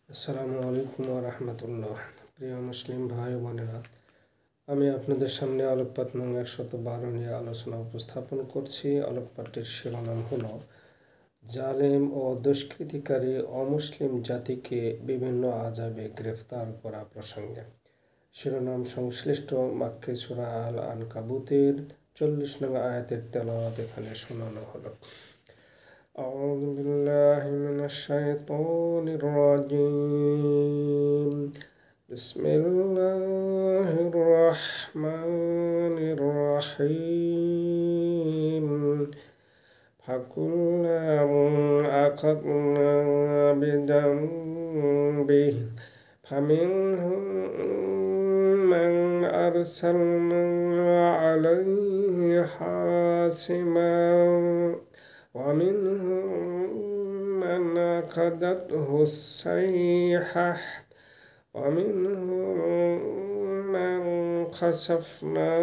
আসসালামু আলাইকুম ওয়া রাহমাতুল্লাহ। প্রিয় মুসলিম ভাই ও বোনেরা, আমি আপনাদের সামনে আলোকপাত নং 112 নিয়ে আলোচনা উপস্থাপন করছি। আলোকপাতটির শিরোনাম হলো জালেম ও দুষ্কৃতিকারী অমুসলিম জাতিকে বিভিন্ন আযাবে গ্রেফতার করা প্রসঙ্গে। শিরোনাম সংশ্লিষ্ট মাক্কি সূরা আল আনকাবুতের 40 নং আয়াতের তেলাওয়াত এখানে শোনানো হলো। أعوذ بالله من الشيطان الرجيم. بسم الله الرحمن الرحيم. فكلا أخذنا بذنبه فمنهم من أرسلنا عليه حاصبا ومنهم من أخذته الصيحة ومنهم من خسفنا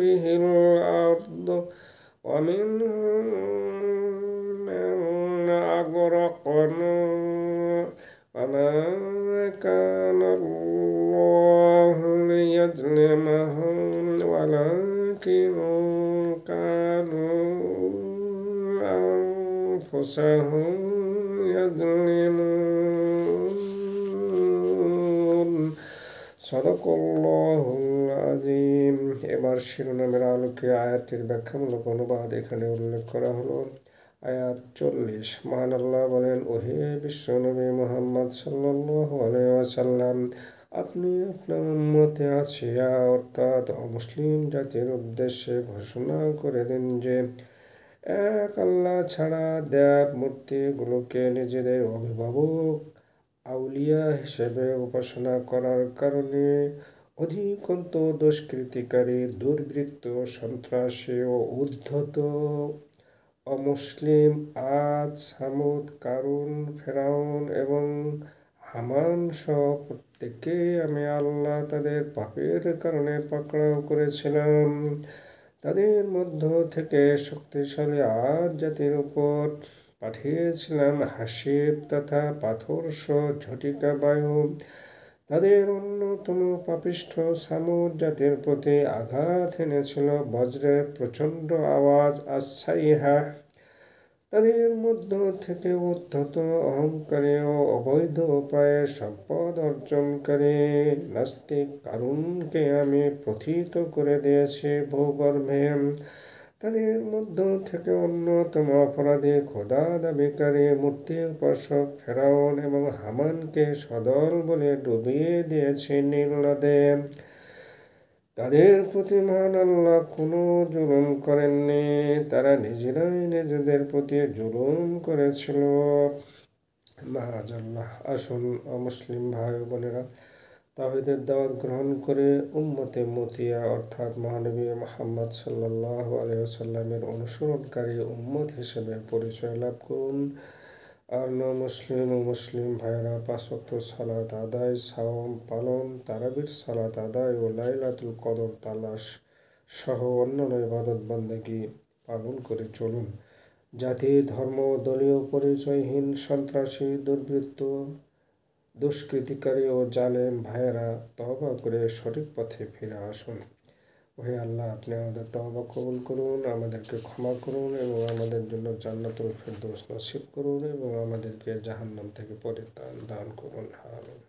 به الأرض ومنهم من أغرقنا وما كان الله ليظلمهم ولكن كانوا أنفسهم يظلمون. সাদাকাল্লাহুল আযীম। এবার শিরোনামের আলোকে আয়াতটির ব্যাখ্যামূলক অনুবাদ এখানে উল্লেখ করা হলো। আয়াত 40। মহান আল্লাহ বলেন, ওহে বিশ্বনবী মুহাম্মদ সাল্লাল্লাহু আলাইহি ওয়াসাল্লাম, আপনি আপনার উম্মতে আসিয়া অর্থাৎ অমুসলিম জাতির উদ্দেশ্যে ঘোষণা করে দিন যে এক আল্লাহ ছাড়া দেব মূর্তিগুলোকে নিজেদের অভিভাবক আউলিয়া হিসেবে উপাসনা করার কারণে অধিকন্তু দুষ্কৃতিকারী, দুর্বৃত্ত, সন্ত্রাসী ও উদ্ধত অমুসলিম আদ, সামুদ, কারুন, ফেরাউন এবং হামান সহ প্রত্যেককেই আমি আল্লাহ তাদের পাপের কারণে পাকড়াও করেছিলাম। তাদের মধ্য থেকে শক্তিশালী আদ জাতির উপর পাঠিয়েছিলাম হাসিব তথা পাথরসহ ঝটিকা বায়ু। তাদের অন্যতম পাপিষ্ঠ সামুদ জাতির প্রতি আঘাত এনেছিল বজ্রের প্রচণ্ড আওয়াজ আসাইহা। তাদের মধ্য থেকে উদ্ধত, অহংকারী ও অবৈধ উপায়ে সম্পদ অর্জনকারী নাস্তিক কারুনকে আমি প্রথিত করে দিয়েছি ভূগর্ভে। তাদের মধ্য থেকে অন্যতম অপরাধী, খোদা দাবিকারী, মূর্তি উপাসক ফেরাউন এবং হামানকে সদল বলে ডুবিয়ে দিয়েছি নীল নদে। তাদের প্রতি মহান আল্লাহ কোনো জুলুম করেননি, তারা নিজেরাই নিজেদের প্রতি জুলুম করেছিল। মাআযাল্লাহ। আসুন অমুসলিম ভাই বোনেরা, তাওহীদের দাওয়াত গ্রহণ করে উম্মতে মতিয়া অর্থাৎ মহানবী মুহাম্মদ সাল্লাল্লাহু আলাইহি ওয়াসাল্লামের অনুসরণকারী উম্মত হিসেবে পরিচয় লাভ করুন। আর মুসলিম ও মুসলিম ভাইয়েরা 5 ওয়াক্ত সালাত আদায়, সাওম পালন, তারাবির সালাত আদায় ও লাইলাতুল কদর তালাশ সহ অন্যান্য ইবাদত বন্দেগী পালন করে চলুন। জাতি, ধর্ম, দলীয় পরিচয়হীন সন্ত্রাসী, দুর্বৃত্ত, দুষ্কৃতিকারী ও জালেম ভাইয়েরা তওবা করে সঠিক পথে ফিরে আসুন। ওহে আল্লাহ, আপনি আমাদের তওবা কবুল করুন, আমাদেরকে ক্ষমা করুন এবং আমাদের জন্য জান্নাতুল ফেরদৌস নসিব করুন এবং আমাদেরকে জাহান্নাম থেকে পরিত্রাণ দান করুন। আমিন।